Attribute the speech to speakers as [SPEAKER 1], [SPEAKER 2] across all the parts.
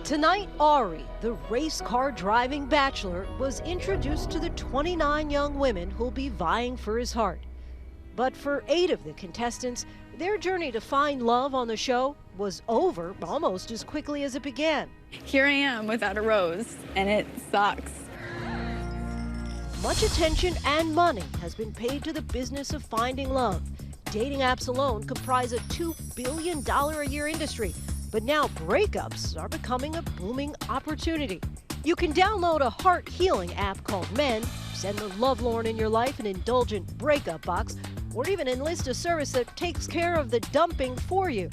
[SPEAKER 1] Tonight, Ari, the race car driving bachelor, was introduced to the 29 young women who'll be vying for his heart. But for 8 of the contestants, their journey to find love on the show was over almost as quickly as it began.
[SPEAKER 2] Here I am without a rose, and it sucks.
[SPEAKER 1] Much attention and money has been paid to the business of finding love. Dating apps alone comprise a $2 billion a year industry, but now breakups are becoming a booming opportunity. You can download a heart-healing app called Mend, send the lovelorn in your life an indulgent breakup box, or even enlist a service that takes care of the dumping for you.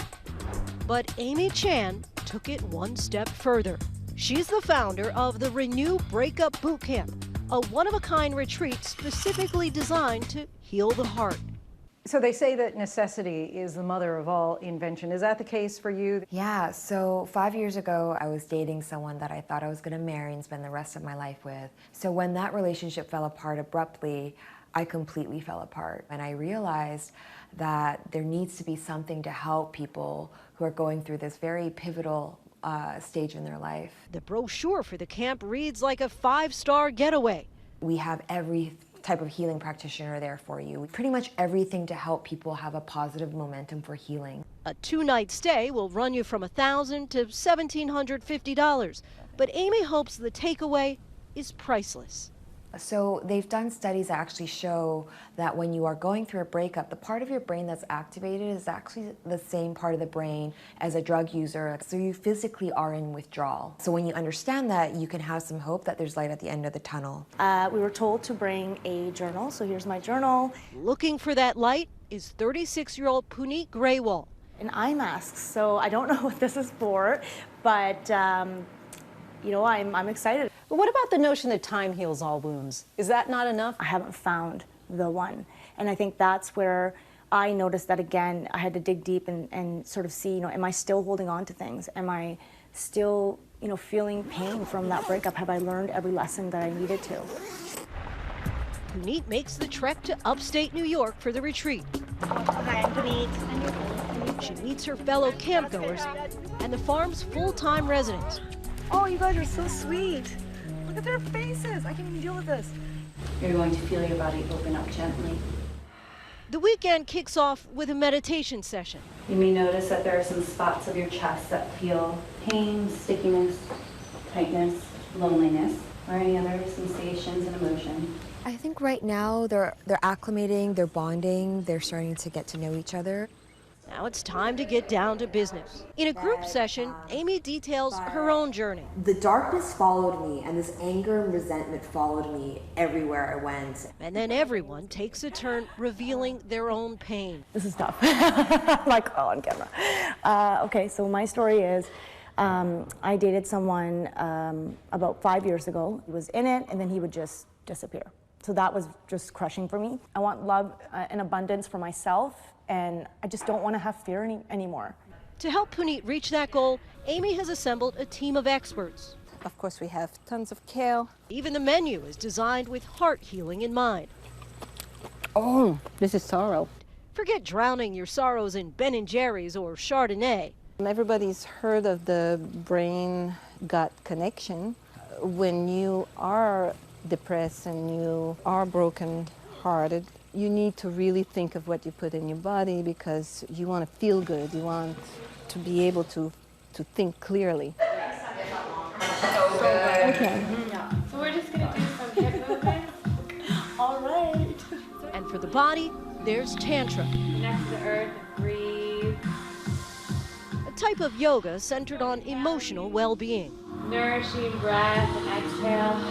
[SPEAKER 1] But Amy Chan took it one step further. She's the founder of the Renew Breakup Bootcamp, a one-of-a-kind retreat specifically designed to heal the heart.
[SPEAKER 3] So they say that necessity is the mother of all invention. Is that the case for you?
[SPEAKER 4] Yeah, so 5 years ago, I was dating someone that I thought I was gonna marry and spend the rest of my life with. So when that relationship fell apart abruptly, I completely fell apart. And I realized that there needs to be something to help people who are going through this very pivotal stage in their life.
[SPEAKER 1] The brochure for the camp reads like a 5-star getaway.
[SPEAKER 4] We have every type of healing practitioner there for you. Pretty much everything to help people have a positive momentum for healing.
[SPEAKER 1] A 2-night stay will run you from $1,000 to $1,750. But Amy hopes the takeaway is priceless.
[SPEAKER 4] So they've done studies that actually show that when you are going through a breakup, the part of your brain that's activated is actually the same part of the brain as a drug user. So you physically are in withdrawal. So when you understand that, you can have some hope that there's light at the end of the tunnel.
[SPEAKER 5] We were told to bring a journal, so here's my journal.
[SPEAKER 1] Looking for that light is 36-year-old Puneet Graywal.
[SPEAKER 5] An eye mask, so I don't know what this is for, but you know, I'm excited.
[SPEAKER 3] But what about the notion that time heals all wounds? Is that not enough?
[SPEAKER 5] I haven't found the one. And I think that's where I noticed that again, I had to dig deep and sort of see, you know, am I still holding on to things? Am I still, you know, feeling pain from that breakup? Have I learned every lesson that I needed to?
[SPEAKER 1] Puneet makes the trek to upstate New York for the retreat.
[SPEAKER 5] Hi, I'm Puneet.
[SPEAKER 1] She meets her fellow campgoers and the farm's full-time residents.
[SPEAKER 2] Oh, you guys are so sweet. Look at their faces. I can't even deal with this.
[SPEAKER 6] You're going to feel your body open up gently.
[SPEAKER 1] The weekend kicks off with a meditation session.
[SPEAKER 6] You may notice that there are some spots of your chest that feel pain, stickiness, tightness, loneliness, or any other sensations and emotion.
[SPEAKER 4] I think right now they're acclimating, they're bonding, they're starting to get to know each other.
[SPEAKER 1] Now it's time to get down to business. In a group session, Amy details her own journey.
[SPEAKER 4] The darkness followed me, and this anger and resentment followed me everywhere I went.
[SPEAKER 1] And then everyone takes a turn revealing their own pain.
[SPEAKER 5] This is tough. Like, oh, on camera. Okay, so my story is, I dated someone about 5 years ago. He was in it, and then he would just disappear. So that was just crushing for me. I want love and abundance for myself, and I just don't want to have fear anymore.
[SPEAKER 1] To help Puneet reach that goal, Amy has assembled a team of experts.
[SPEAKER 2] Of course, we have tons of kale.
[SPEAKER 1] Even the menu is designed with heart healing in mind.
[SPEAKER 2] Oh, this is sorrow.
[SPEAKER 1] Forget drowning your sorrows in Ben & Jerry's or Chardonnay.
[SPEAKER 7] Everybody's heard of the brain-gut connection. When you are depressed and you are broken-hearted, you need to really think of what you put in your body because you want to feel good. You want to be able to think clearly.
[SPEAKER 5] Okay.
[SPEAKER 8] So we're just going to do some hip movements.
[SPEAKER 5] All right.
[SPEAKER 1] And for the body, there's Tantra,
[SPEAKER 8] Next to the earth, breathe.
[SPEAKER 1] a type of yoga centered on emotional well-being.
[SPEAKER 8] Nourishing breath and exhale.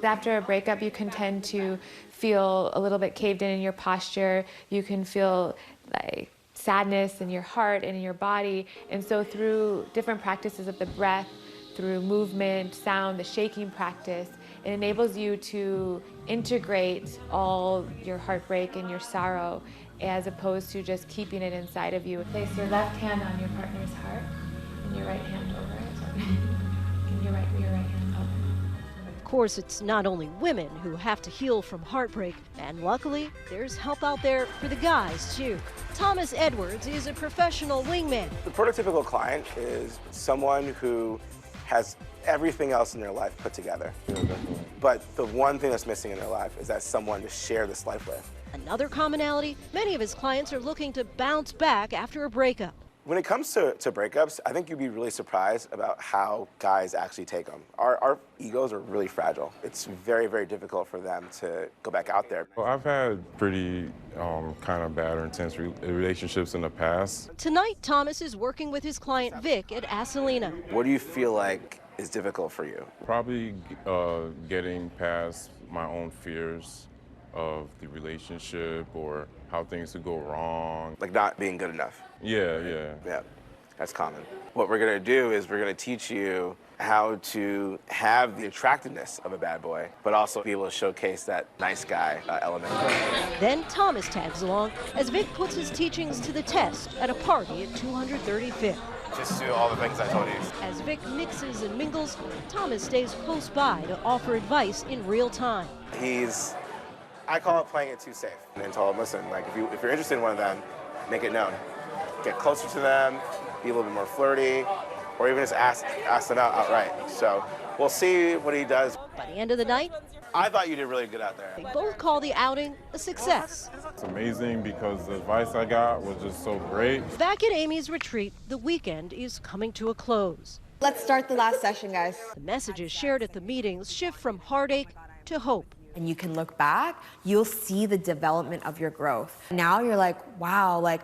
[SPEAKER 9] After a breakup, you can tend to feel a little bit caved in your posture. You can feel like sadness in your heart and in your body. And so through different practices of the breath, through movement, sound, the shaking practice, it enables you to integrate all your heartbreak and your sorrow as opposed to just keeping it inside of you. Place your left hand on your partner's heart and your right hand over it. Your right hand over.
[SPEAKER 1] course, it's not only women who have to heal from heartbreak, and luckily, there's help out there for the guys, too. Thomas Edwards is a professional wingman.
[SPEAKER 10] The prototypical client is someone who has everything else in their life put together. But the one thing that's missing in their life is that someone to share this life with.
[SPEAKER 1] Another commonality, many of his clients are looking to bounce back after a breakup.
[SPEAKER 10] When it comes to breakups, I think you'd be really surprised about how guys actually take them. Our egos are really fragile. It's very, very difficult for them to go back out there.
[SPEAKER 11] Well, I've had pretty kind of bad or intense relationships in the past.
[SPEAKER 1] Tonight, Thomas is working with his client Vic at Asalina.
[SPEAKER 10] What do you feel like is difficult for you?
[SPEAKER 11] Probably getting past my own fears of the relationship or how things could go wrong.
[SPEAKER 10] Like not being good enough.
[SPEAKER 11] Yeah.
[SPEAKER 10] That's common. What we're gonna do is we're gonna teach you how to have the attractiveness of a bad boy, but also be able to showcase that nice guy element.
[SPEAKER 1] Then Thomas tags along as Vic puts his teachings to the test at a party at 235th.
[SPEAKER 10] Just do all the things I told you.
[SPEAKER 1] As Vic mixes and mingles, Thomas stays close by to offer advice in real time.
[SPEAKER 10] I call it playing it too safe. And told him, listen, like if you're interested in one of them, make it known. Get closer to them, be a little bit more flirty, or even just ask them out outright. So we'll see what he does.
[SPEAKER 1] By the end of the night,
[SPEAKER 10] I thought you did really good out there.
[SPEAKER 1] they both call the outing a success.
[SPEAKER 11] It's amazing because the advice I got was just so great.
[SPEAKER 1] Back at Amy's retreat, the weekend is coming to a close.
[SPEAKER 4] Let's start the last session, guys.
[SPEAKER 1] The messages shared at the meetings shift from heartache to hope.
[SPEAKER 4] And you can look back, you'll see the development of your growth. Now you're like, wow, like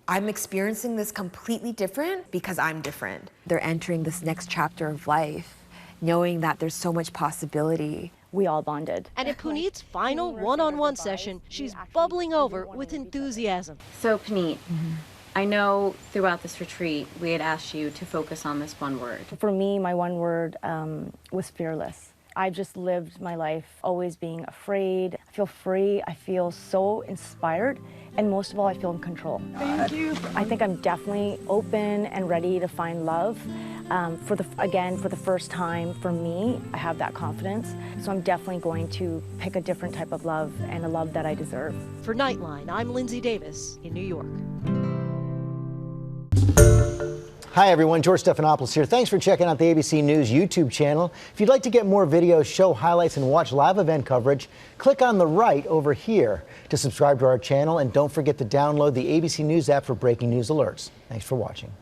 [SPEAKER 4] I'm experiencing this completely different because I'm different. They're entering this next chapter of life, knowing that there's so much possibility.
[SPEAKER 5] We all bonded.
[SPEAKER 1] And at Puneet's final one-on-one session, she's bubbling over with enthusiasm.
[SPEAKER 6] So Puneet, I know throughout this retreat we had asked you to focus on this one word.
[SPEAKER 5] For me, my one word was fearless. I've just lived my life always being afraid. I feel free, I feel so inspired, and most of all, I feel in control.
[SPEAKER 2] Thank you.
[SPEAKER 5] I think I'm definitely open and ready to find love. For the first time for me, I have that confidence. So I'm definitely going to pick a different type of love and a love that I deserve.
[SPEAKER 1] For Nightline, I'm Lindsay Davis in New York.
[SPEAKER 12] Hi everyone, George Stephanopoulos here. Thanks for checking out the ABC News YouTube channel. If you'd like to get more videos, show highlights, and watch live event coverage, click on the right over here to subscribe to our channel, and don't forget to download the ABC News app for breaking news alerts. Thanks for watching.